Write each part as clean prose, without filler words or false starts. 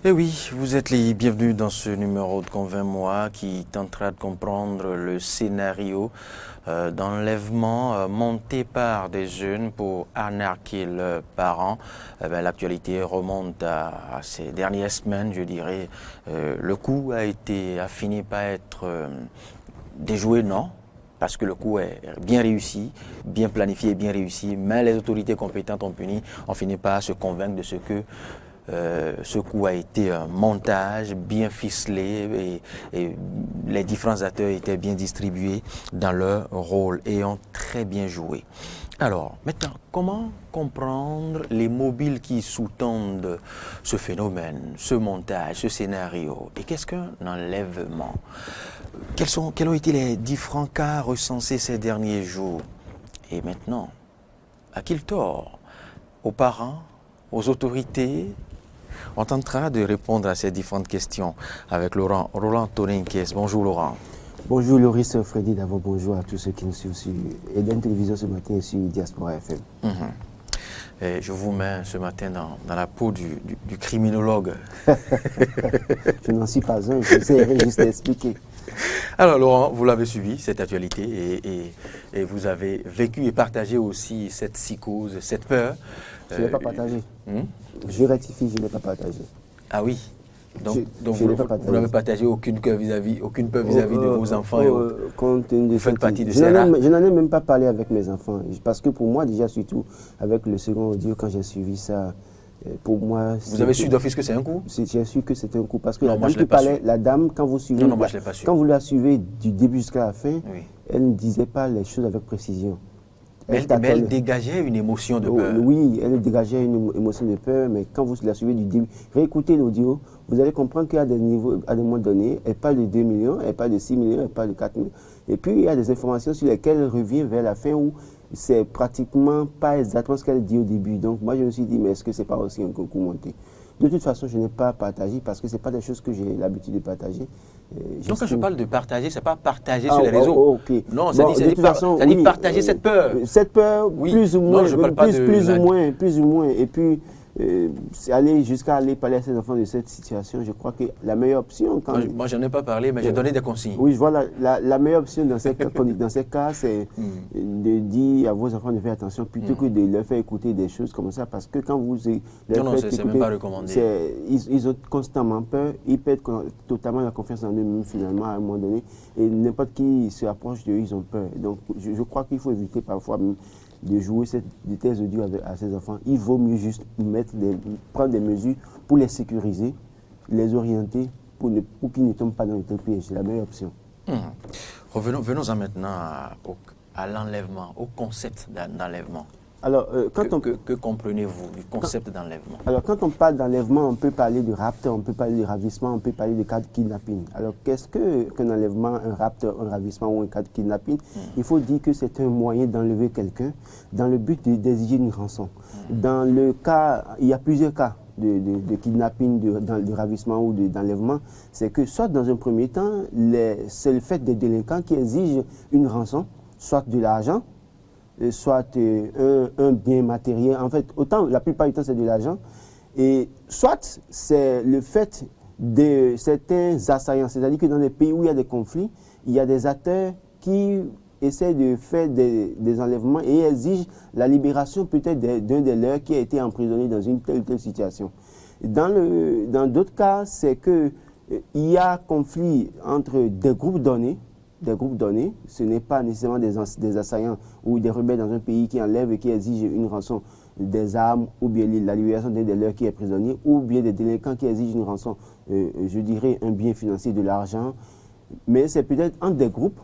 Eh oui, vous êtes les bienvenus dans ce numéro de Convainc-moi qui tentera de comprendre le scénario d'enlèvement monté par des jeunes pour arnaquer leurs parents. L'actualité remonte à ces dernières semaines, je dirais. Le coup a fini par être déjoué, non? Parce que le coup est bien réussi, bien planifié, bien réussi, mais les autorités compétentes ont fini par se convaincre de ce que ce coup a été un montage bien ficelé et les différents acteurs étaient bien distribués dans leur rôle et ont très bien joué. Alors, maintenant, comment comprendre les mobiles qui sous-tendent ce phénomène, ce montage, ce scénario? Et qu'est-ce qu'un enlèvement? Quels ont été les différents cas recensés ces derniers jours? Et maintenant, à qui le tort? Aux parents? Aux autorités? On tentera de répondre à ces différentes questions avec Roland Toninquez. Bonjour Laurent. Bonjour Loris, Freddy, d'abord bonjour à tous ceux qui nous suivent sur Eden Télévision ce matin et sur Diaspora FM. Et je vous mets ce matin dans la peau du criminologue. Je n'en suis pas un, j'essaierai juste d'expliquer. Alors Laurent, vous l'avez suivi, cette actualité, et vous avez vécu et partagé aussi cette psychose, cette peur. Je ne l'ai pas partagé. Je rectifie, je ne l'ai pas partagé. Ah oui. Donc vous n'avez partagé aucune peur vis-à-vis de vos enfants et autres. Compte tenu de vous faites partie de je ces rares. Je n'en ai même pas parlé avec mes enfants. Parce que pour moi, déjà, surtout avec le second audio, quand j'ai suivi ça, pour moi... Vous avez su d'office que c'est un coup? J'ai su que c'était un coup. Parce que non, la dame qui parlait, la dame, quand vous suivez... Non, moi je l'ai pas su. Quand vous la suivez du début jusqu'à la fin, oui. Elle ne disait pas les choses avec précision. Mais elle dégageait une émotion de peur. Oui, elle dégageait une émotion de peur, mais quand vous la suivez du début, réécoutez l'audio, vous allez comprendre qu'il y a des niveaux, à des moments donnés, elle parle de 2 millions, elle parle de 6 millions, elle parle de 4 millions. Et puis, il y a des informations sur lesquelles elle revient vers la fin où c'est pratiquement pas exactement ce qu'elle dit au début. Donc, moi, je me suis dit, mais est-ce que c'est pas aussi un concours monté? De toute façon, je n'ai pas partagé parce que ce n'est pas des choses que j'ai l'habitude de partager. Donc, quand je parle de partager, ce n'est pas partager sur les réseaux. Okay. Non, ça dit partager cette peur. Cette peur, oui. Plus ou moins. Non, je parle pas plus ou moins. Et puis, aller jusqu'à aller parler à ses enfants de cette situation, je crois que la meilleure option... Moi, je n'en ai pas parlé, mais j'ai donné des consignes. Oui, voilà. La meilleure option dans ces cas, c'est de dire à vos enfants de faire attention plutôt que de leur faire écouter des choses comme ça. Parce que quand vous leur non, c'est même pas recommandé. Ils ont constamment peur, ils perdent totalement la confiance en eux-mêmes finalement à un moment donné. Et n'importe qui se approche d'eux, ils ont peur. Donc, je crois qu'il faut éviter parfois de jouer de tels audios à ses enfants. Il vaut mieux juste prendre des mesures pour les sécuriser, les orienter pour qu'ils ne tombent pas dans le tel piège. C'est la meilleure option. Venons-en maintenant à l'enlèvement, au concept d'enlèvement. Alors, que comprenez-vous du concept d'enlèvement? Alors, quand on parle d'enlèvement, on peut parler de rapt, on peut parler de ravissement, on peut parler de cas de kidnapping. Alors, qu'est-ce qu'un enlèvement, un rapt, un ravissement ou un cas de kidnapping? Il faut dire que c'est un moyen d'enlever quelqu'un dans le but d'exiger une rançon. Dans le cas, il y a plusieurs cas de kidnapping, de ravissement ou d'enlèvement. C'est que soit dans un premier temps, c'est le fait des délinquants qui exigent une rançon, soit de l'argent, soit un bien matériel. En fait, autant la plupart du temps, c'est de l'argent. Et soit c'est le fait de certains assaillants. C'est-à-dire que dans les pays où il y a des conflits, il y a des acteurs qui essaient de faire des enlèvements et exigent la libération peut-être d'un des leurs qui a été emprisonné dans une telle ou telle situation. Dans d'autres cas, c'est qu'il y a conflit entre des groupes donnés, ce n'est pas nécessairement des assaillants ou des rebelles dans un pays qui enlèvent et qui exigent une rançon des armes ou bien la libération d'un des leurs qui est prisonnier ou bien des délinquants qui exigent une rançon, je dirais un bien financier, de l'argent. Mais c'est peut-être entre des groupes,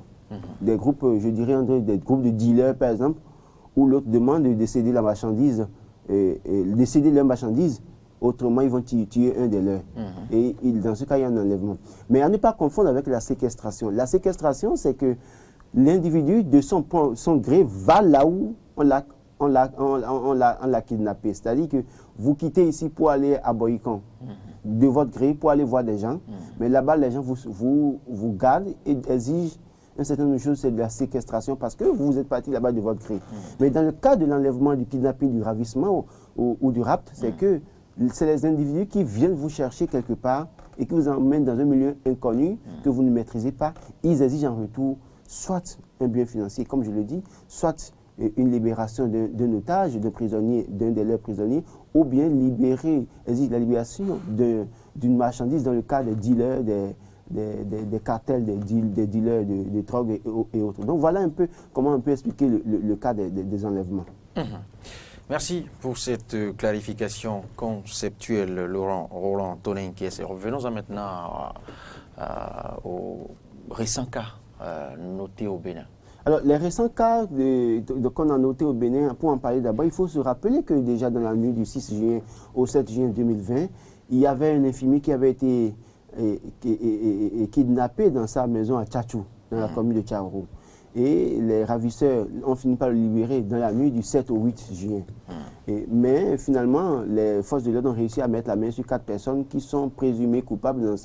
je dirais entre des groupes de dealers par exemple, où l'autre demande de céder la marchandise, de céder leur marchandise. Autrement, ils vont tuer un des leurs. Et dans ce cas, il y a un enlèvement. Mais à ne pas confondre avec la séquestration. La séquestration, c'est que l'individu, de son gré, va là où on l'a kidnappé. C'est-à-dire que vous quittez ici pour aller à Boycon, de votre gré, pour aller voir des gens. Mais là-bas, les gens vous gardent et exigent un certain nombre de choses, c'est de la séquestration parce que vous êtes parti là-bas de votre gré. Mais dans le cas de l'enlèvement, du kidnapping, du ravissement ou du rapt, c'est que c'est les individus qui viennent vous chercher quelque part et qui vous emmènent dans un milieu inconnu que vous ne maîtrisez pas. Ils exigent en retour soit un bien financier, comme je le dis, soit une libération d'un otage, d'un prisonnier, d'un des leurs prisonniers, ou bien exige la libération d'une marchandise dans le cas des dealers, des cartels, des dealers de drogue et autres. Donc voilà un peu comment on peut expliquer le cas des enlèvements. Merci pour cette clarification conceptuelle, Roland Toninquès. Revenons maintenant aux récents cas notés au Bénin. Alors, les récents cas qu'on a notés au Bénin, pour en parler d'abord, il faut se rappeler que déjà dans la nuit du 6 juin au 7 juin 2020, il y avait un infirmier qui avait été kidnappé dans sa maison à Tchatchou, dans la commune de Tchaourou. Et les ravisseurs ont fini par le libérer dans la nuit du 7 au 8 juin. Mais finalement, les forces de l'ordre ont réussi à mettre la main sur 4 personnes qui sont présumées coupables dans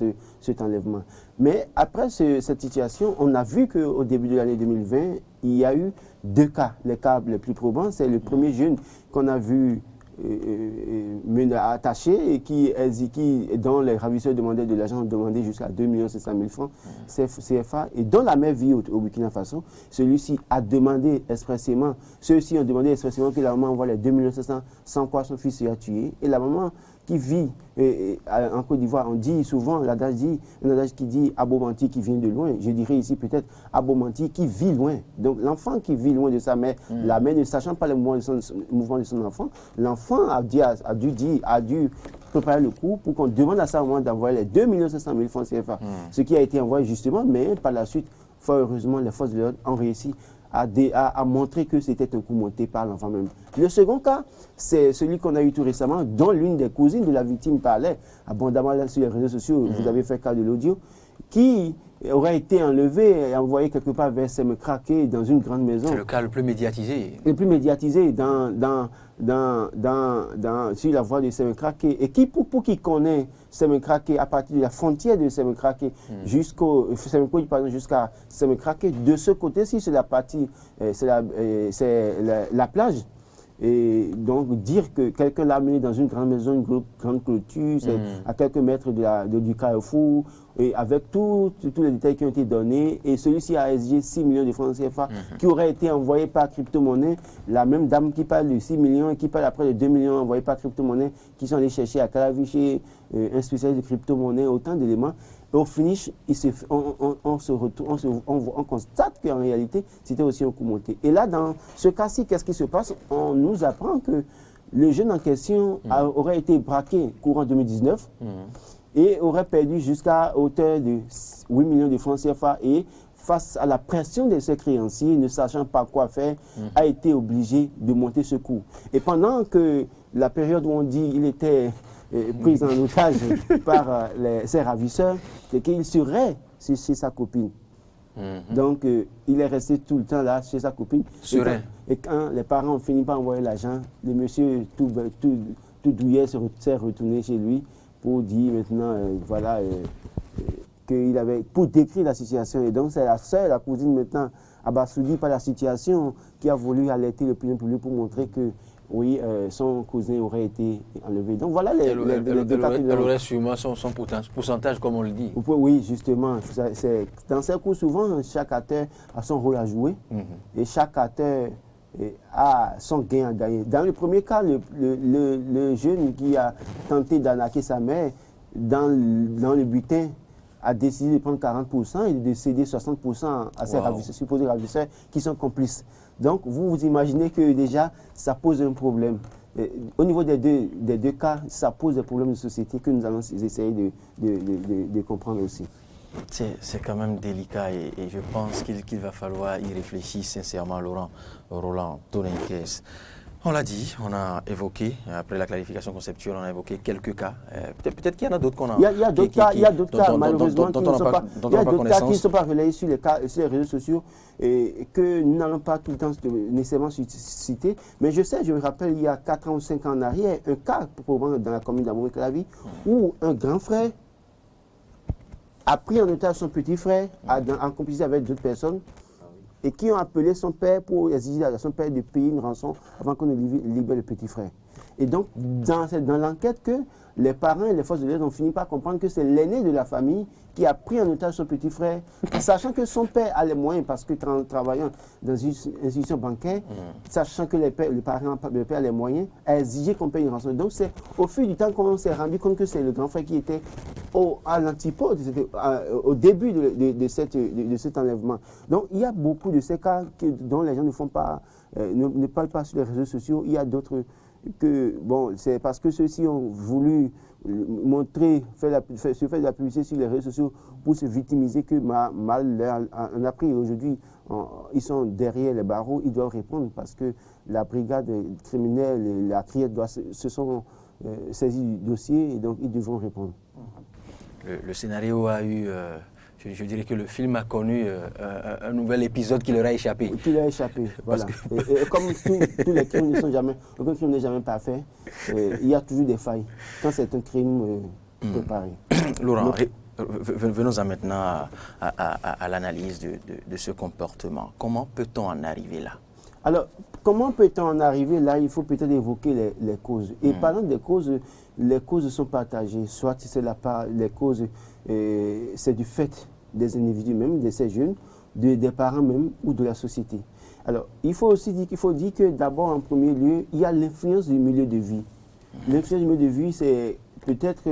cet enlèvement. Mais après cette situation, on a vu qu'au début de l'année 2020, il y a eu 2 cas. Les cas les plus probants, c'est le premier jeune qu'on a vu attaché et dont les ravisseurs demandaient de l'argent, demandaient jusqu'à 2 700 000 francs CFA, et dont la mère vit au Burkina Faso. Celui-ci a demandé expressément, ceux-ci ont demandé expressément que la maman envoie les 2 700 000, sans quoi son fils sera tué. Et la maman qui vit en Côte d'Ivoire, on dit souvent, un adage qui dit Abomanti qui vient de loin. Je dirais ici peut-être Abomanti qui vit loin. Donc l'enfant qui vit loin de sa mère, la mère ne sachant pas le mouvement de son enfant, l'enfant a dû préparer le coup pour qu'on demande à sa maman d'envoyer les 2 700 000 francs CFA. Ce qui a été envoyé justement, mais par la suite, fort heureusement, les forces de l'ordre ont réussi à montrer que c'était un coup monté par l'enfant même. Le second cas, c'est celui qu'on a eu tout récemment, dont l'une des cousines de la victime parlait abondamment là sur les réseaux sociaux. Vous avez fait cas de l'audio, qui aurait été enlevé et envoyé quelque part vers Semekrake dans une grande maison. C'est le cas le plus médiatisé. Le plus médiatisé sur la voie de Semekrake. Et qui, pour qui connaît Semekrake, à partir de la frontière de Semekrake jusqu'à Semekrake, de ce côté-ci, c'est la partie, c'est la plage. Et donc dire que quelqu'un l'a amené dans une grande maison, une grande clôture, c'est à quelques mètres du carrefour, et avec tous les détails qui ont été donnés, et celui-ci a exigé 6 millions de francs CFA qui auraient été envoyés par crypto-monnaie. La même dame qui parle de 6 millions et qui parle après de 2 millions envoyés par crypto-monnaie, qui sont allés chercher à Calaviché, un spécialiste de crypto-monnaie, autant d'éléments. Et au finish, on constate qu'en réalité, c'était aussi un coup monté. Et là, dans ce cas-ci, qu'est-ce qui se passe? On nous apprend que le jeune en question aurait été braqué courant 2019 et aurait perdu jusqu'à hauteur de 8 millions de francs CFA. Et face à la pression de ses créanciers, ne sachant pas quoi faire, a été obligé de monter ce coup. Et pendant que la période où on dit qu'il était pris en otage par ses ravisseurs, c'est qu'il serait chez sa copine. Donc, il est resté tout le temps là, chez sa copine. Et quand les parents ont fini par envoyer l'argent, le monsieur tout douillet s'est retourné chez lui pour dire maintenant, qu'il avait, pour décrire la situation. Et donc, c'est la sœur, la cousine maintenant, abasourdie par la situation, qui a voulu alerter le public pour montrer que oui, son cousin aurait été enlevé. Donc voilà les deux cas. Elle aurait sûrement son pourcentage, comme on le dit. Oui, justement. Dans ces cours, souvent, chaque acteur a son rôle à jouer et chaque acteur a son gain à gagner. Dans le premier cas, le jeune qui a tenté d'arnaquer sa mère, dans le butin, a décidé de prendre 40% et de céder 60% à ses supposés ravisseurs qui sont complices. Donc, vous imaginez que déjà, ça pose un problème. Au niveau des deux cas, ça pose des problèmes de société que nous allons essayer de comprendre aussi. C'est quand même délicat et je pense qu'il va falloir y réfléchir sincèrement, Roland Toninquès. On l'a dit, on a évoqué, après la clarification conceptuelle, on a évoqué quelques cas. Peut-être qu'il y en a d'autres qu'on a... Il y a d'autres cas, malheureusement, qui ne sont pas relayés sur les réseaux sociaux et que nous n'allons pas tout le temps nécessairement citer. Mais je me rappelle, il y a 4 ans ou 5 ans en arrière, un cas dans la commune d'Amour-Clavi où un grand frère a pris en otage son petit frère en complicité avec d'autres personnes, et qui ont appelé son père pour exiger à son père de payer une rançon avant qu'on ne libère le petit frère. Et donc, dans l'enquête que les parents et les forces de l'ordre ont fini par comprendre que c'est l'aîné de la famille qui a pris en otage son petit frère, sachant que son père a les moyens, parce que travaillant dans une institution bancaire, sachant que le père a les moyens, a exigé qu'on paye une rançon. Donc c'est au fil du temps qu'on s'est rendu compte que c'est le grand frère qui était à l'antipode, au début de cet enlèvement. Donc il y a beaucoup de ces cas dont les gens ne parlent pas sur les réseaux sociaux. Il y a d'autres que, bon, c'est parce que ceux-ci ont voulu montrer, se faire de la publicité sur les réseaux sociaux pour se victimiser que mal en a pris. Aujourd'hui, ils sont derrière les barreaux, ils doivent répondre parce que la brigade criminelle et la criette se sont saisis du dossier et donc ils devront répondre. Le scénario a eu... Je dirais que le film a connu un nouvel épisode qui leur a échappé. Qui leur a échappé, voilà. Et comme tous les crimes aucun crime n'est jamais parfait, il y a toujours des failles quand c'est un crime préparé. Laurent, venons-en maintenant à l'analyse de ce comportement. Comment peut-on en arriver là? Alors, comment peut-on en arriver là? Il faut peut-être évoquer les causes. Et parlant des causes, les causes sont partagées. Soit c'est les causes, c'est du fait des individus même, de ces jeunes, des parents même ou de la société. Alors, il faut aussi dire que d'abord, en premier lieu, il y a l'influence du milieu de vie. L'influence du milieu de vie, c'est peut-être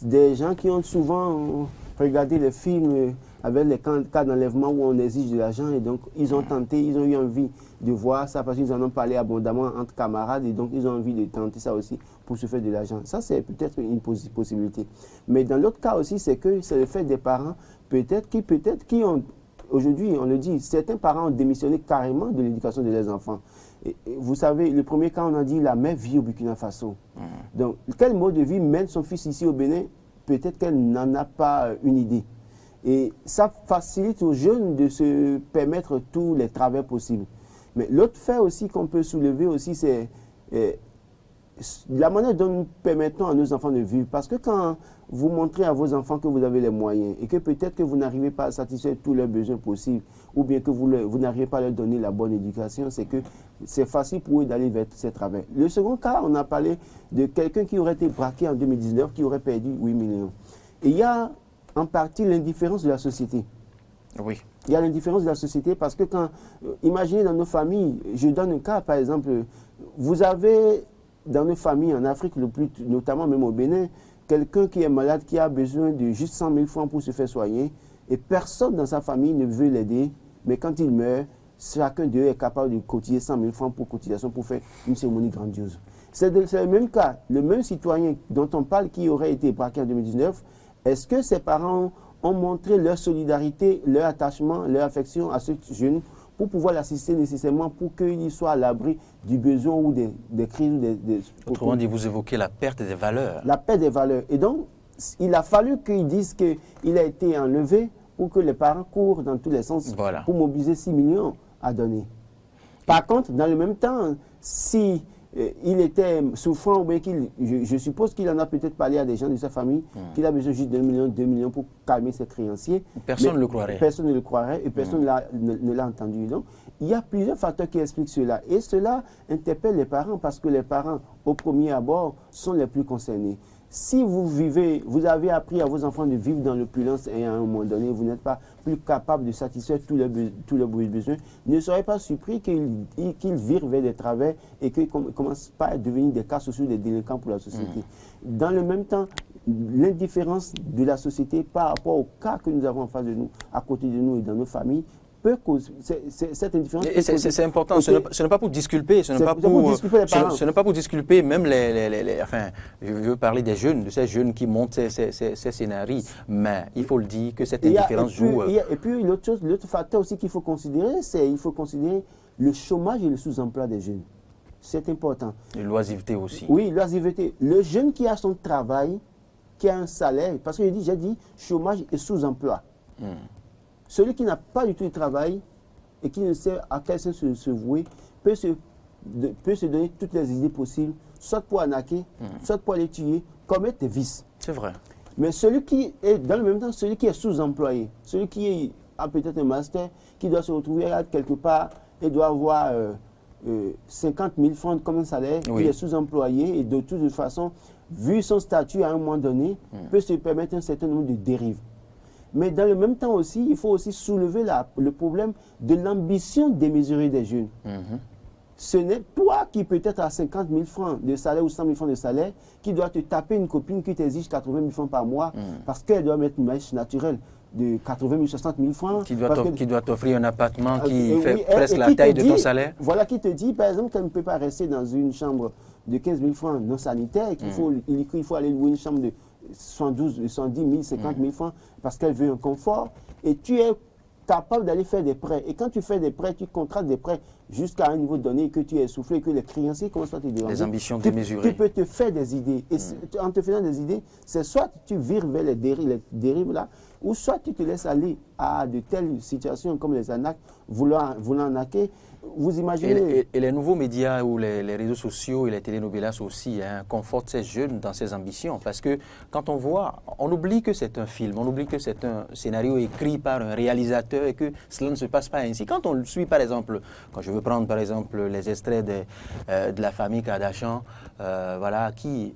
des gens qui ont souvent regardé les films avec les cas d'enlèvement où on exige de l'argent et donc ils ont tenté, ils ont eu envie de voir ça parce qu'ils en ont parlé abondamment entre camarades et donc ils ont envie de tenter ça aussi pour se faire de l'argent. Ça, c'est peut-être une possibilité. Mais dans l'autre cas aussi, c'est que c'est le fait des parents qui ont, aujourd'hui, on le dit, certains parents ont démissionné carrément de l'éducation de leurs enfants. Et vous savez, le premier cas, on a dit la mère vit au Burkina Faso. Donc, quel mode de vie mène son fils ici au Bénin? Peut-être qu'elle n'en a pas une idée. Et ça facilite aux jeunes de se permettre tous les travers possibles. Mais l'autre fait aussi qu'on peut soulever aussi, c'est la manière dont nous permettons à nos enfants de vivre. Parce que quand vous montrez à vos enfants que vous avez les moyens et que peut-être que vous n'arrivez pas à satisfaire tous leurs besoins possibles ou bien que vous n'arrivez pas à leur donner la bonne éducation, c'est que c'est facile pour eux d'aller vers ces travers. Le second cas, on a parlé de quelqu'un qui aurait été braqué en 2019, qui aurait perdu 8 millions. Et il y a en partie l'indifférence de la société. Oui. Il y a l'indifférence de la société parce que quand, imaginez dans nos familles, je donne un cas par exemple, vous avez dans nos familles en Afrique, notamment même au Bénin, quelqu'un qui est malade, qui a besoin de juste 100 000 francs pour se faire soigner et personne dans sa famille ne veut l'aider, mais quand il meurt, chacun d'eux est capable de cotiser 100 000 francs pour cotisation pour faire une cérémonie grandiose. C'est le même cas, le même citoyen dont on parle qui aurait été braqué en 2019, est-ce que ses parents ont montré leur solidarité, leur attachement, leur affection à ce jeune pour pouvoir l'assister nécessairement pour qu'il soit à l'abri du besoin ou des crises. Autrement dit, vous évoquez la perte des valeurs. La perte des valeurs. Et donc, il a fallu qu'ils disent qu'il a été enlevé pour que les parents courent dans tous les sens pour mobiliser 6 millions à donner. Par contre, dans le même temps, si il était souffrant, ou bien je suppose qu'il en a peut-être parlé à des gens de sa famille, qu'il a besoin juste de 2 millions pour calmer ses créanciers. Personne ne le croirait. Personne ne le croirait et personne ne l'a entendu. Donc, il y a plusieurs facteurs qui expliquent cela. Et cela interpelle les parents parce que les parents, au premier abord, sont les plus concernés. Si vous avez appris à vos enfants de vivre dans l'opulence et à un moment donné, vous n'êtes pas plus capable de satisfaire tous leurs besoins, ne soyez pas surpris qu'ils virent vers des travers et qu'ils ne commencent pas à devenir des cas sociaux, des délinquants pour la société. Dans le même temps, l'indifférence de la société par rapport au cas que nous avons en face de nous, à côté de nous et dans nos familles, peut causer cette indifférence. C'est important, ce n'est pas pour disculper, ce n'est pas pour disculper même enfin, je veux parler des jeunes, de ces jeunes qui montent ces scénarios, mais il faut le dire que cette indifférence joue. Et puis l'autre facteur aussi qu'il faut considérer, c'est qu'il faut considérer le chômage et le sous-emploi des jeunes. C'est important. Et l'oisiveté aussi. Oui, l'oisiveté. Le jeune qui a son travail, qui a un salaire, parce que j'ai dit chômage et sous-emploi. Celui qui n'a pas du tout de travail et qui ne sait à quel sens se vouer peut se donner toutes les idées possibles, soit pour arnaquer, soit pour aller tuer, commettre des vices. C'est vrai. Mais celui qui est, dans le même temps, celui qui est sous-employé, celui qui a peut-être un master, qui doit se retrouver quelque part et doit avoir 50 000 francs comme un salaire, Oui. il est sous-employé et de toute façon, vu son statut à un moment donné, peut se permettre un certain nombre de dérives. Mais dans le même temps aussi, il faut aussi soulever le problème de l'ambition démesurée des jeunes. Ce n'est toi qui peut-être à 50 000 francs de salaire ou 100 000 francs de salaire qui doit te taper une copine qui t'exige 80 000 francs par mois parce qu'elle doit mettre une mèche naturelle de 80 000, 60 000 francs. Qui doit t'offrir un appartement qui oui, fait presque la qui taille te de ton dit, salaire. Voilà, qui te dit, par exemple, qu'elle ne peut pas rester dans une chambre de 15 000 francs non sanitaire, qu'il faut aller louer une chambre de 112, 110 000, 50 000 francs parce qu'elle veut un confort. Et tu es capable d'aller faire des prêts. Et quand tu fais des prêts, tu contractes des prêts jusqu'à un niveau donné que tu es essoufflé, que les créanciers commencent à te déranger. Les ambitions démesurées. Tu peux te faire des idées. Et en te faisant des idées, c'est soit tu vires vers les dérives là, ou soit tu te laisses aller à de telles situations comme les arnaques, voulant arnaquer. Vous imaginez... Et les nouveaux médias ou les réseaux sociaux et les telenovelas aussi confortent ces jeunes dans ces ambitions. Parce que quand on voit, on oublie que c'est un film, on oublie que c'est un scénario écrit par un réalisateur et que cela ne se passe pas ainsi. Quand on le suit, par exemple, quand je veux prendre par exemple les extraits de la famille Kardashian, voilà, qui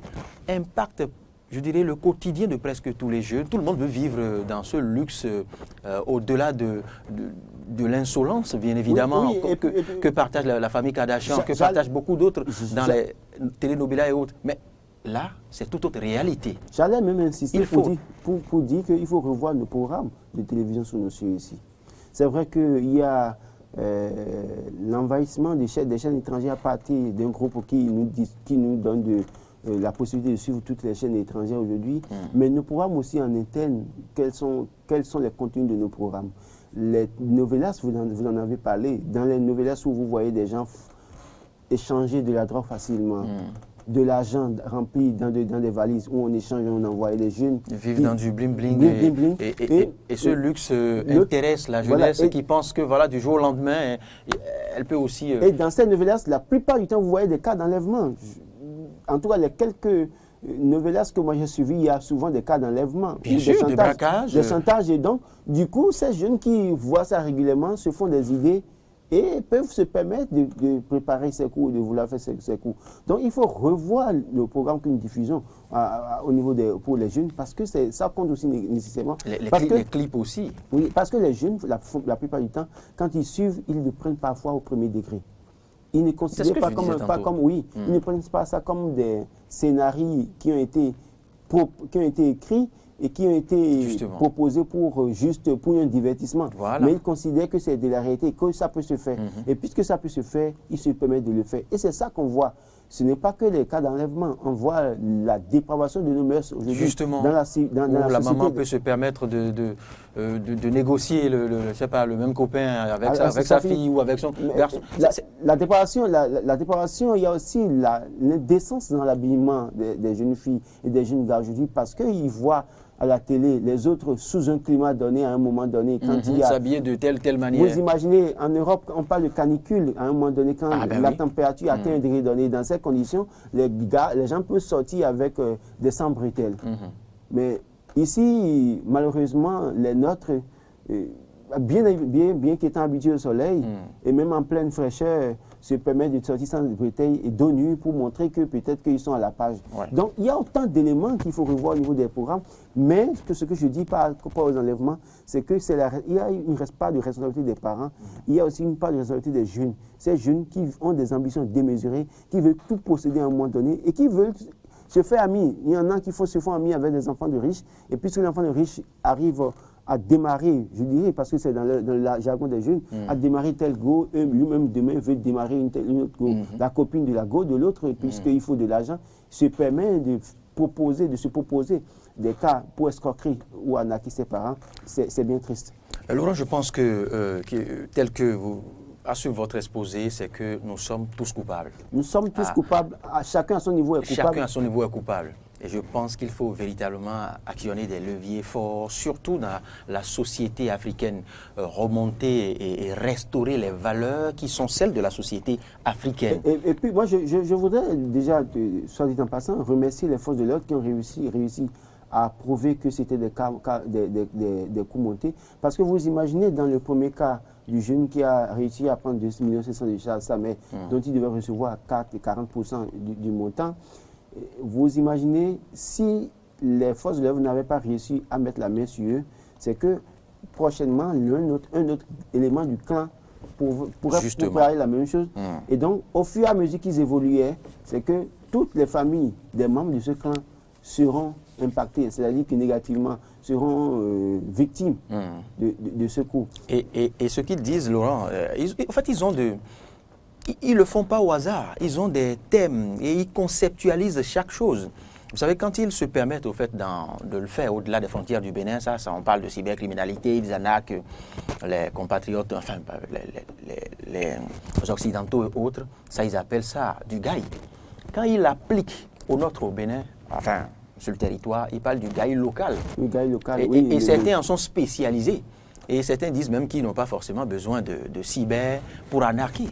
impactent, je dirais, le quotidien de presque tous les jeunes. Tout le monde veut vivre dans ce luxe au-delà de l'insolence, bien évidemment, que partage la famille Kardashian, que partagent beaucoup d'autres dans les telenovelas et autres. Mais là, c'est toute autre réalité. J'allais même insister pour dire qu'il faut revoir nos programmes de télévision sur nos cieux ici. C'est vrai qu'il y a l'envahissement des chaînes étrangères à partir d'un groupe qui nous donne la possibilité de suivre toutes les chaînes étrangères aujourd'hui, mais nos programmes aussi en interne, quels sont les contenus de nos programmes. Les novelas, vous en avez parlé, dans les novelas où vous voyez des gens échanger de la drogue facilement, de l'argent rempli dans des valises où on échange, on envoie les jeunes. Vivent dans du bling-bling. Et ce luxe intéresse la jeunesse qui pense que voilà, du jour au lendemain, elle peut aussi... Et dans ces novelas, la plupart du temps, vous voyez des cas d'enlèvement. En tout cas, les quelques novelas que moi j'ai suivies, il y a souvent des cas d'enlèvement. Bien sûr, de braquage. Des chantages. Et donc, du coup, ces jeunes qui voient ça régulièrement se font des idées et peuvent se permettre de préparer ces coups, de vouloir faire ces coups. Donc, il faut revoir le programme que nous diffusons au niveau pour les jeunes parce que ça compte aussi nécessairement. Les clips aussi. Oui, parce que les jeunes, la plupart du temps, quand ils suivent, ils le prennent parfois au premier degré. Ils ne considèrent ils ne prennent pas ça comme des scénarios qui ont été écrits et qui ont été proposés pour un divertissement. Voilà. Mais ils considèrent que c'est de la réalité, que ça peut se faire. Et puisque ça peut se faire, ils se permettent de le faire. Et c'est ça qu'on voit. Ce n'est pas que les cas d'enlèvement. On voit la dépravation de nos mœurs aujourd'hui. Justement, dans la où la maman peut se permettre de négocier le même copain avec sa fille ou avec son garçon. La dépravation, il y a aussi l'indécence dans l'habillement des jeunes filles et des jeunes gars aujourd'hui parce qu'ils voient à la télé les autres sous un climat donné à un moment donné. S'habiller de telle manière. Vous imaginez, en Europe, on parle de canicule à un moment donné quand la température atteint un degré donné. Dans ces conditions, les gens peuvent sortir avec des sangs bretelles. Mais ici, malheureusement, les nôtres, bien qu'étant habitués au soleil, et même en pleine fraîcheur, se permettent de sortir sans bretelles et dos nu pour montrer que peut-être qu'ils sont à la page. Ouais. Donc, il y a autant d'éléments qu'il faut revoir au niveau des programmes, mais ce que je dis par rapport aux enlèvements, c'est que il y a une part de responsabilité des parents, il y a aussi une part de responsabilité des jeunes. Ces jeunes qui ont des ambitions démesurées, qui veulent tout posséder à un moment donné et qui veulent se faire amis. Il y en a qui se font amis avec des enfants de riches, et puisque l'enfant de riche arrive à démarrer, je dirais, parce que c'est dans le jargon des jeunes, à démarrer tel go, lui-même demain veut démarrer une autre go. La copine de la go de l'autre, puisqu'il faut de l'argent, se permet de se proposer des cas pour escroquerie ou arnaquer ses parents. C'est bien triste. Laurent, je pense que tel que vous à suivre votre exposé, c'est que nous sommes tous coupables. Nous sommes tous coupables. Chacun à son niveau est coupable. Chacun à son niveau est coupable. Et je pense qu'il faut véritablement actionner des leviers forts, surtout dans la société africaine, remonter et restaurer les valeurs qui sont celles de la société africaine. Et puis moi, je voudrais déjà, soit dit en passant, remercier les forces de l'ordre qui ont réussi à prouver que c'était des coups montés. Parce que vous imaginez, dans le premier cas du jeune qui a réussi à prendre 2 500 000 de charges sa mère, dont il devait recevoir 4 et 40% du montant. Vous imaginez, si les forces de l'ordre n'avaient pas réussi à mettre la main sur eux, c'est que prochainement, un autre élément du clan pourrait préparer la même chose. Et donc, au fur et à mesure qu'ils évoluaient, c'est que toutes les familles des membres de ce clan seront impactées, c'est-à-dire que négativement seront victimes de ce coup. Et ce qu'ils disent, Laurent, en fait, ils ne le font pas au hasard. Ils ont des thèmes et ils conceptualisent chaque chose. Vous savez, quand ils se permettent au fait de le faire au-delà des frontières du Bénin, ça on parle de cybercriminalité, ils arnaquent les compatriotes, enfin les occidentaux et autres, ça ils appellent ça du gaï. Quand ils l'appliquent au nôtre au Bénin, enfin sur le territoire, ils parlent du gaï local. Le gaï local, et certains en sont spécialisés. Et certains disent même qu'ils n'ont pas forcément besoin de cyber pour anarquer.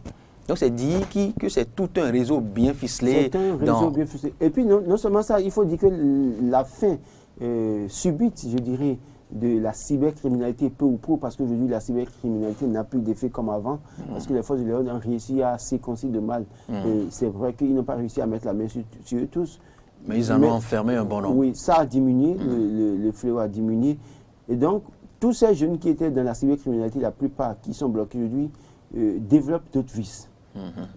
Donc c'est dit que c'est tout un réseau bien ficelé. C'est un réseau bien ficelé. Et puis non seulement ça, il faut dire que la fin subite, je dirais, de la cybercriminalité peu ou prou, parce qu'aujourd'hui la cybercriminalité n'a plus d'effet comme avant, parce que les forces de l'ordre ont réussi à séquencer de mal. C'est vrai qu'ils n'ont pas réussi à mettre la main sur eux tous. Mais ils en ont enfermé un bon nombre. Oui, ça a diminué, le fléau a diminué. Et donc, tous ces jeunes qui étaient dans la cybercriminalité, la plupart qui sont bloqués aujourd'hui, développent d'autres vices.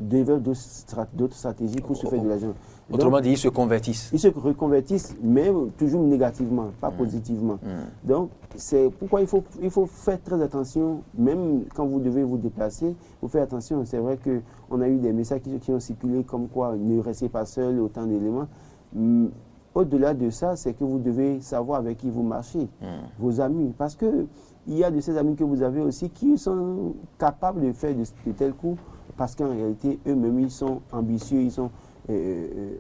Développent d'autres stratégies pour se faire de l'argent. Autrement dit, ils se convertissent. Ils se reconvertissent, mais toujours négativement, pas positivement. Donc, c'est pourquoi il faut faire très attention, même quand vous devez vous déplacer, il faut faire attention. C'est vrai qu'on a eu des messages qui ont circulé comme quoi ne restez pas seul, autant d'éléments. Au-delà de ça, c'est que vous devez savoir avec qui vous marchez, vos amis. Parce qu'il y a de ces amis que vous avez aussi qui sont capables de faire de tels coups, parce qu'en réalité, eux-mêmes, ils sont ambitieux, ils sont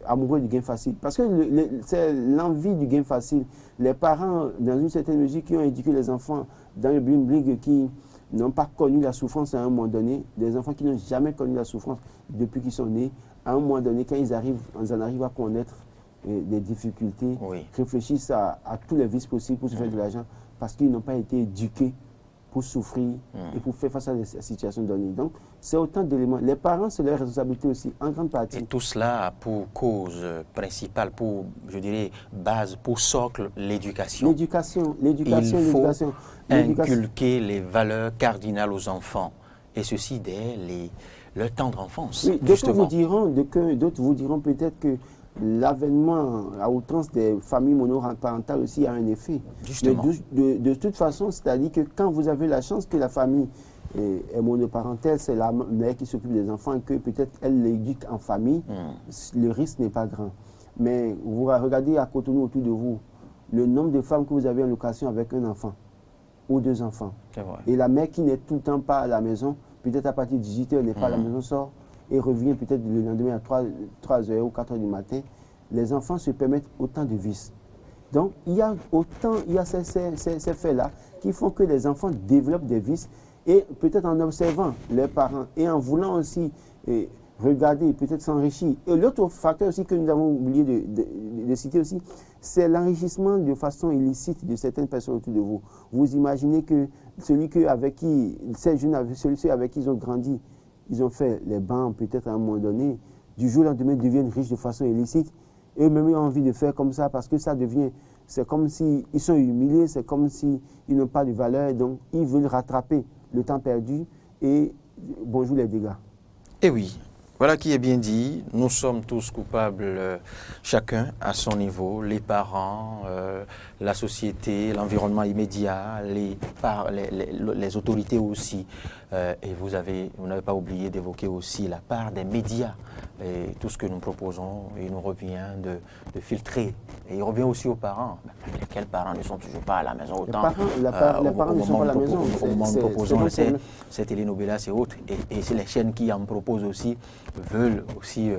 amoureux du gain facile. Parce que c'est l'envie du gain facile. Les parents, dans une certaine mesure, qui ont éduqué les enfants dans le bling-bling, qui n'ont pas connu la souffrance à un moment donné, des enfants qui n'ont jamais connu la souffrance depuis qu'ils sont nés, à un moment donné, quand ils en arrivent à connaître des difficultés, réfléchissent à tous les vices possibles pour se faire de l'argent, parce qu'ils n'ont pas été éduqués pour souffrir et pour faire face à des situations données. Donc, c'est autant d'éléments. Les parents, c'est leur responsabilité aussi, en grande partie. Et tout cela a pour cause principale, pour, je dirais, base, pour socle, l'éducation. L'éducation. Il faut inculquer les valeurs cardinales aux enfants, et ceci dès leur tendre enfance. Oui, d'autres vous diront peut-être que l'avènement à outrance des familles monoparentales aussi a un effet. Justement. De toute façon, c'est-à-dire que quand vous avez la chance que la famille est monoparentale, c'est la mère qui s'occupe des enfants et que peut-être elle l'éduque en famille, le risque n'est pas grand. Mais vous regardez à Cotonou autour de vous, le nombre de femmes que vous avez en location avec un enfant ou 2 enfants. Et la mère qui n'est tout le temps pas à la maison, peut-être à partir de 18h, n'est pas à la maison, sort et revient peut-être le lendemain à 3h ou 4h du matin, les enfants se permettent autant de vices. Donc, il y a ces faits-là qui font que les enfants développent des vices et peut-être en observant leurs parents et en voulant aussi regarder, peut-être s'enrichir. Et l'autre facteur aussi que nous avons oublié de citer aussi, c'est l'enrichissement de façon illicite de certaines personnes autour de vous. Vous imaginez que celui avec qui ils ont grandi, ils ont fait les bancs peut-être à un moment donné, du jour au lendemain deviennent riches de façon illicite. Eux-mêmes ont envie de faire comme ça parce que ça devient, c'est comme s'ils sont humiliés, c'est comme s'ils n'ont pas de valeur, donc ils veulent rattraper le temps perdu et bonjour les dégâts. Eh oui, voilà qui est bien dit. Nous sommes tous coupables, chacun à son niveau, les parents, la société, l'environnement immédiat, les autorités aussi. Et vous n'avez pas oublié d'évoquer aussi la part des médias. Et tout ce que nous proposons, il nous revient de filtrer. Et il revient aussi aux parents. Quels parents ne sont toujours pas à la maison autant? Les parents ne sont pas à la maison. Au moment où nous proposons cette télénovelas et autres. Et c'est les chaînes qui en proposent aussi, veulent aussi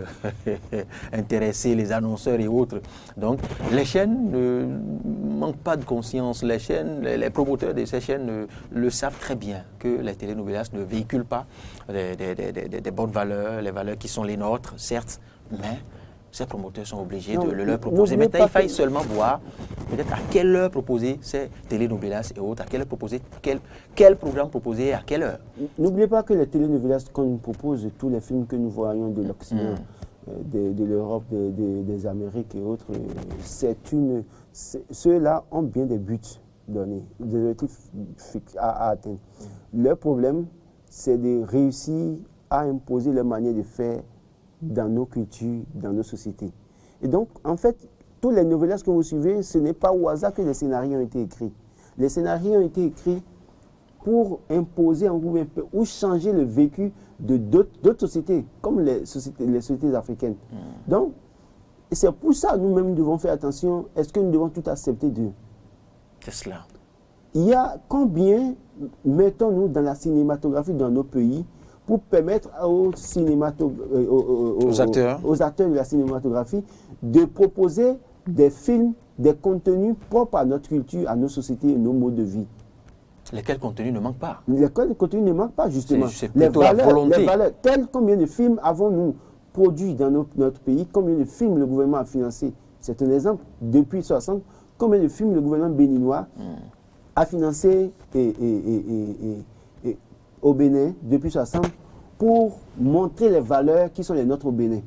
intéresser les annonceurs et autres. Donc les chaînes ne manquent pas de conscience. Les chaînes, les promoteurs de ces chaînes le savent très bien que les télénovelas ne véhiculent pas des bonnes valeurs, les valeurs qui sont les nôtres, certes, mais ces promoteurs sont obligés Non, de le leur proposer. n'oubliez Maintenant, pas il faille que- seulement voir peut-être à quelle heure proposer ces télénovelas et autres, à quelle heure proposer, quel programme proposer, à quelle heure. N'oubliez pas que les télénovelas qu'on nous propose, tous les films que nous voyons de l'Occident, de l'Europe, des Amériques et autres, ceux-là ont bien des buts donnés, des objectifs à atteindre. Le problème, c'est de réussir à imposer leur manière de faire dans nos cultures, dans nos sociétés. Et donc, en fait, tous les novellas que vous suivez, ce n'est pas au hasard que les scénarios ont été écrits. Les scénarios ont été écrits pour imposer un groupe ou changer le vécu de d'autres sociétés, comme les sociétés africaines. Donc, c'est pour ça que nous-mêmes nous devons faire attention. Est-ce que nous devons tout accepter d'eux? C'est cela. Il y a combien mettons-nous dans la cinématographie dans nos pays pour permettre aux acteurs de la cinématographie de proposer des films, des contenus propres à notre culture, à nos sociétés et nos modes de vie. Lesquels contenus ne manquent pas. Lesquels contenus ne manquent pas, justement. C'est plutôt la volonté. Les valeurs, combien de films avons-nous produits dans notre pays? Combien de films le gouvernement a financé? C'est un exemple. Depuis 60, combien de films le gouvernement béninois a financé au Bénin depuis 60 pour montrer les valeurs qui sont les nôtres au Bénin.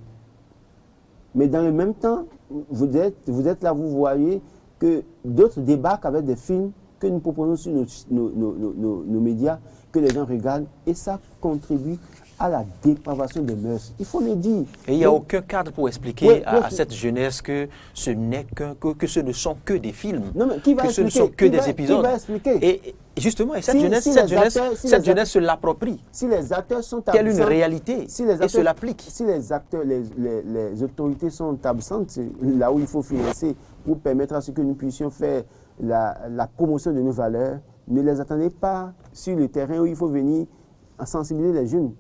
Mais dans le même temps, vous êtes là, vous voyez que d'autres débarquent avec des films que nous proposons sur nos médias, que les gens regardent, et ça contribue à la dépravation des mœurs. Il faut le dire. Et il n'y a aucun cadre pour expliquer à cette jeunesse que ce ne sont que des films, non, mais qui va que ce ne sont que des épisodes. Qui va expliquer? Et justement, cette jeunesse se l'approprie. Si les acteurs sont absents, telle une réalité, et se l'applique. Si les acteurs, les autorités sont absentes, là où il faut financer pour permettre à ce que nous puissions faire la promotion de nos valeurs, ne les attendez pas sur le terrain où il faut venir sensibiliser les jeunes.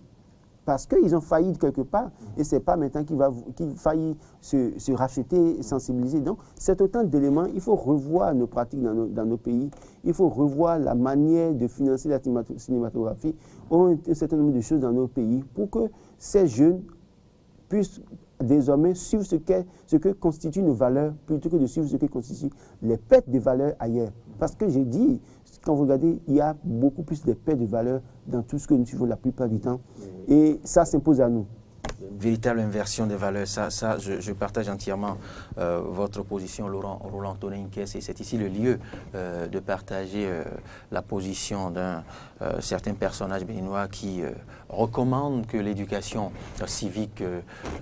Parce qu'ils ont failli quelque part, et ce n'est pas maintenant qu'il faillit se racheter, sensibiliser. Donc, c'est autant d'éléments. Il faut revoir nos pratiques dans nos pays. Il faut revoir la manière de financer la cinématographie. On a un certain nombre de choses dans nos pays pour que ces jeunes puissent désormais suivre ce que constituent nos valeurs, plutôt que de suivre ce que constituent les pertes de valeurs ailleurs. Parce que j'ai dit, quand vous regardez, il y a beaucoup plus de pertes de valeurs dans tout ce que nous suivons la plupart du temps. Et ça s'impose à nous. Véritable inversion des valeurs, je partage entièrement votre position, Roland Tonenkes, et c'est ici le lieu de partager la position d'un certain personnage béninois qui recommande que l'éducation civique,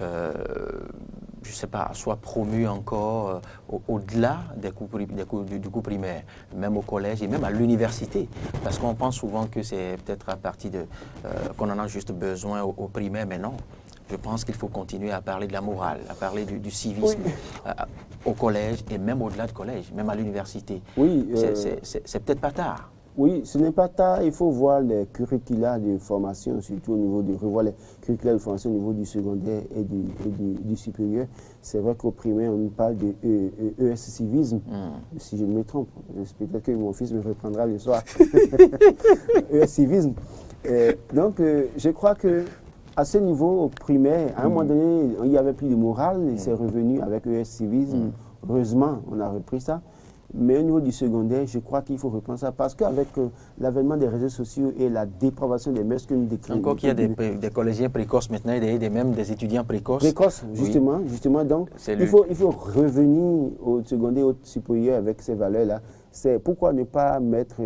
je ne sais pas, soit promue encore au-delà du cours primaire, même au collège et même à l'université, parce qu'on pense souvent que c'est peut-être à partir de qu'on en a juste besoin au primaire, mais non. Je pense qu'il faut continuer à parler de la morale, à parler du civisme au collège et même au-delà du collège, même à l'université. Oui, c'est peut-être pas tard. Oui, ce n'est pas tard. Il faut voir les curricula de formation, surtout au niveau revoir les curricula de formation au niveau du secondaire et du supérieur. C'est vrai qu'au primaire, on nous parle de ES civisme, si je ne me trompe. Peut-être que mon fils me reprendra le soir. ES civisme. Donc, je crois que à ce niveau, au primaire, à un moment donné, il n'y avait plus de morale, et c'est revenu avec ES civisme. Heureusement, on a repris ça. Mais au niveau du secondaire, je crois qu'il faut reprendre ça parce qu'avec l'avènement des réseaux sociaux et la dépravation des mœurs que nous décrivons. Encore qu'il y a des collégiens précoces maintenant et même des étudiants précoces. Précoces, justement. Donc, il faut revenir au secondaire, au supérieur avec ces valeurs-là. C'est pourquoi ne pas mettre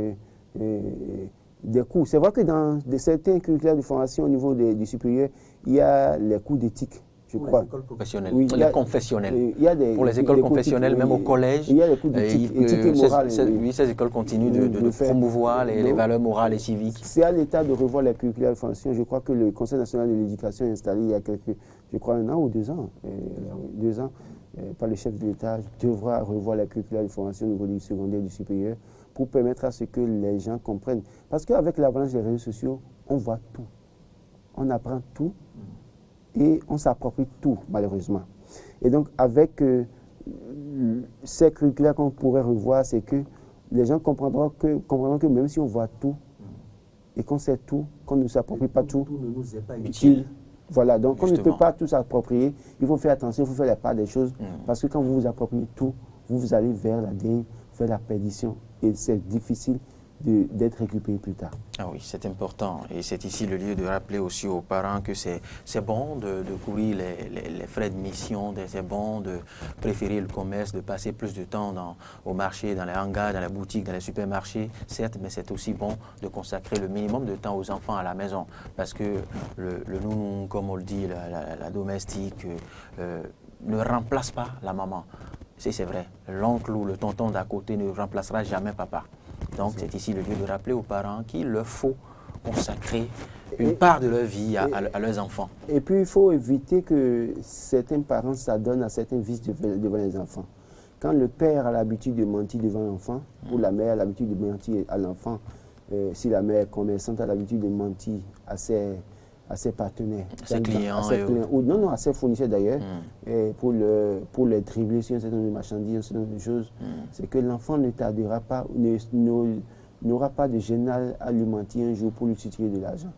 des cours. C'est vrai que dans certains curricula de formation au niveau du supérieur, il y a les cours d'éthique. Je crois. Les écoles professionnelles, les confessionnelles. Pour les écoles confessionnelles, même au collège, il y a des cours d'éthique et morale. Oui, ces écoles continuent de promouvoir les valeurs morales et civiques. C'est à l'État de revoir les curricula de formation. Je crois que le Conseil national de l'éducation est installé il y a un an ou 2 ans. 2 ans, par le chef de l'État, devra revoir les curricula de formation au niveau du secondaire et du supérieur pour permettre à ce que les gens comprennent. Parce qu'avec l'avalanche des réseaux sociaux, on voit tout. On apprend tout. Et on s'approprie tout, malheureusement. Et donc, avec ces curricula qu'on pourrait revoir, c'est que les gens comprendront que même si on voit tout et qu'on sait tout, qu'on ne s'approprie pas tout, ne nous est pas utile. Voilà, donc on ne Justement. peut pas tout s'approprier. Il faut faire attention, il faut faire la part des choses. Parce que quand vous vous appropriez tout, vous allez vers la dérive, vers la perdition. Et c'est difficile d'être récupéré plus tard. Ah oui, c'est important. Et c'est ici le lieu de rappeler aussi aux parents que c'est bon de couvrir les frais de mission, c'est bon de préférer le commerce, de passer plus de temps au marché, dans les hangars, dans les boutiques, dans les supermarchés, certes, mais c'est aussi bon de consacrer le minimum de temps aux enfants à la maison. Parce que le nounou, comme on le dit, la domestique, ne remplace pas la maman. C'est vrai, l'oncle ou le tonton d'à côté ne remplacera jamais papa. Donc c'est ici le lieu de rappeler aux parents qu'il leur faut consacrer une part de leur vie à leurs enfants. Et puis il faut éviter que certains parents s'adonnent à certains vices devant les enfants. Quand le père a l'habitude de mentir devant l'enfant, ou la mère a l'habitude de mentir à l'enfant, si la mère commerçante a l'habitude de mentir à ses partenaires, à ses clients, ou non, à ses fournisseurs d'ailleurs, pour les dribbler sur un certain nombre de marchandises, un certain nombre de choses, c'est que l'enfant ne tardera pas, n'aura pas de gêne à lui mentir un jour pour lui soutirer de l'argent.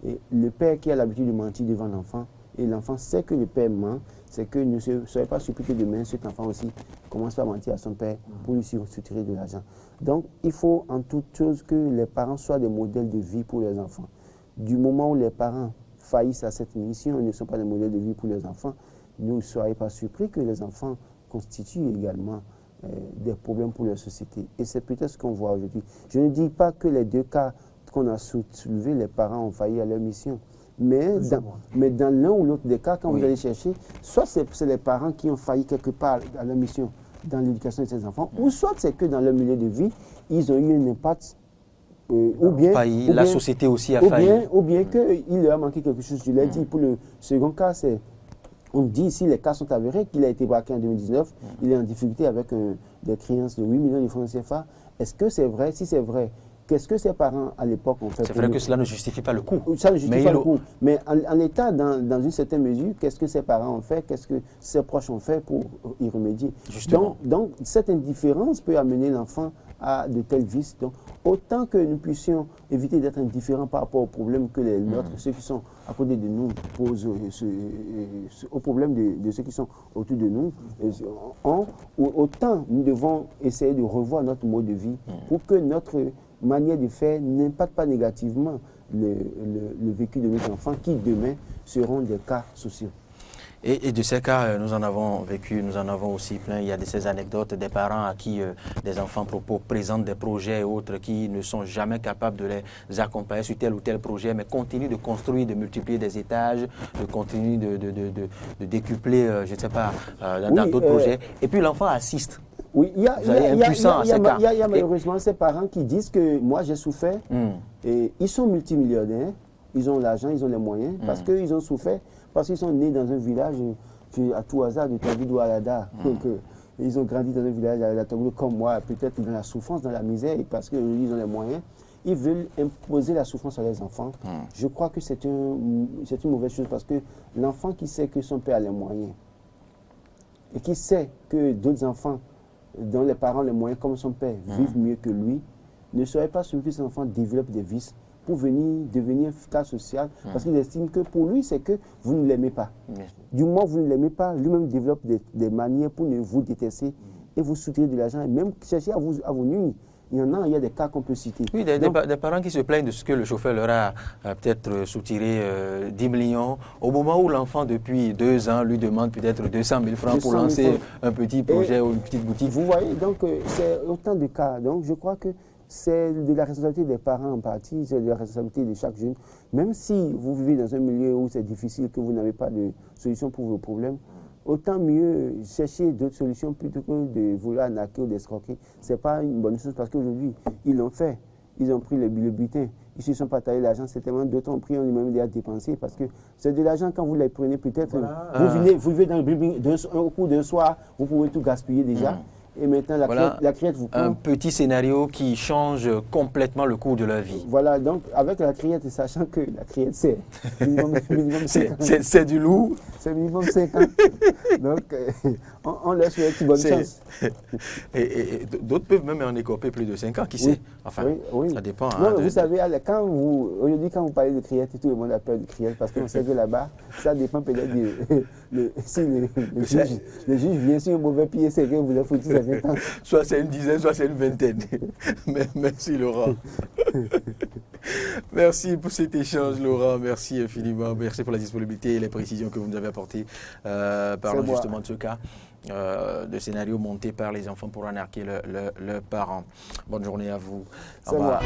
Et le père qui a l'habitude de mentir devant l'enfant, et l'enfant sait que le père ment, c'est que ne soyez pas surpris que demain, cet enfant aussi commence à mentir à son père pour lui soutirer de l'argent. Donc, il faut en toute chose que les parents soient des modèles de vie pour les enfants. Du moment où les parents faillissent à cette mission et ne sont pas des modèles de vie pour les enfants, ne soyez pas surpris que les enfants constituent également des problèmes pour la société. Et c'est peut-être ce qu'on voit aujourd'hui. Je ne dis pas que les deux cas qu'on a soulevés, les parents ont failli à leur mission. Mais dans l'un ou l'autre des cas, quand vous allez chercher, soit c'est les parents qui ont failli quelque part à leur mission dans l'éducation de ces enfants, ou soit c'est que dans leur milieu de vie, ils ont eu un impact la société aussi a failli. Ou bien qu'il leur a manqué quelque chose. Je l'ai dit, pour le second cas, on dit ici, les cas sont avérés, qu'il a été braqué en 2019, il est en difficulté avec des créances de 8 millions de francs CFA. Est-ce que c'est vrai? Si c'est vrai, qu'est-ce que ses parents à l'époque ont fait? C'est vrai que cela ne justifie pas le coût. Ça ne justifie pas le coût. Mais en état, dans une certaine mesure, qu'est-ce que ses parents ont fait? Qu'est-ce que ses proches ont fait pour y remédier? Donc, cette indifférence peut amener l'enfant à de tels vices. Donc, autant que nous puissions éviter d'être indifférents par rapport aux problèmes que les nôtres, ceux qui sont à côté de nous, posent aux problèmes de ceux qui sont autour de nous, autant nous devons essayer de revoir notre mode de vie pour que notre manière de faire n'impacte pas négativement le vécu de nos enfants qui, demain, seront des cas sociaux. Et de ces cas, nous en avons vécu, nous en avons aussi plein. Il y a de ces anecdotes des parents à qui des enfants présentent des projets et autres qui ne sont jamais capables de les accompagner sur tel ou tel projet, mais continuent de construire, de multiplier des étages, de continuer de décupler, je ne sais pas, dans d'autres projets. Et puis l'enfant assiste. Oui, il y a malheureusement ces parents qui disent que moi j'ai souffert, et ils sont multimillionnaires, ils ont l'argent, ils ont les moyens, parce qu'ils ont souffert, parce qu'ils sont nés dans un village, à tout hasard, de Tavidou à Lada. Ils ont grandi dans un village à la Togo comme moi, peut-être dans la souffrance, dans la misère, et parce qu'ils ont les moyens. Ils veulent imposer la souffrance à leurs enfants. Je crois que c'est une mauvaise chose, parce que l'enfant qui sait que son père a les moyens, et qui sait que d'autres enfants, dont les parents ont les moyens comme son père, vivent mieux que lui, ne serait pas surpris que ces enfants développent des vices pour devenir un cas social, parce qu'il estime que pour lui, c'est que vous ne l'aimez pas. Du moment où vous ne l'aimez pas, lui-même développe des manières pour ne vous détester et vous soutirer de l'argent, et même chercher à vous nuire. Il y a des cas qu'on peut citer. Oui, des parents qui se plaignent de ce que le chauffeur leur a peut-être soutiré 10 millions, au moment où l'enfant, depuis 2 ans, lui demande peut-être 200 000 francs pour lancer un petit projet ou une petite boutique. Vous voyez, donc c'est autant de cas. Donc je crois que c'est de la responsabilité des parents en partie, c'est de la responsabilité de chaque jeune. Même si vous vivez dans un milieu où c'est difficile, que vous n'avez pas de solution pour vos problèmes, autant mieux chercher d'autres solutions plutôt que de vouloir arnaquer ou d'escroquer. Ce n'est pas une bonne chose parce qu'aujourd'hui, ils l'ont fait. Ils ont pris le butin. Ils se sont partagés l'argent. Certainement, d'autres ont pris, on lui même déjà dépensé parce que c'est de l'argent quand vous les prenez peut-être. Vous vivez au cours d'un soir, vous pouvez tout gaspiller déjà. et maintenant Voilà la criette vous un prend. petit scénario qui change complètement le cours de la vie. Voilà, donc avec la criette, sachant que la criette c'est minimum 5 ans. C'est du lourd. C'est minimum 5 ans. Donc on leur souhaite bonne chance. Et d'autres peuvent même en écoper plus de 5 ans, qui sait. Enfin, ça dépend. Non, Hein, vous savez, aujourd'hui, quand vous parlez de criette, tout le monde a peur de criette parce qu'on sait que là-bas, ça dépend peut-être si le juge vient sur un mauvais pied, c'est que vous avez foutu ça 20 ans. Soit c'est une dizaine, soit c'est une vingtaine. Merci Laurent. Merci pour cet échange Laurent, merci infiniment. Merci pour la disponibilité et les précisions que vous nous avez apportées. Parlons justement de ce cas. De scénario monté par les enfants pour anarquer leurs parents. Bonne journée à vous. Au revoir.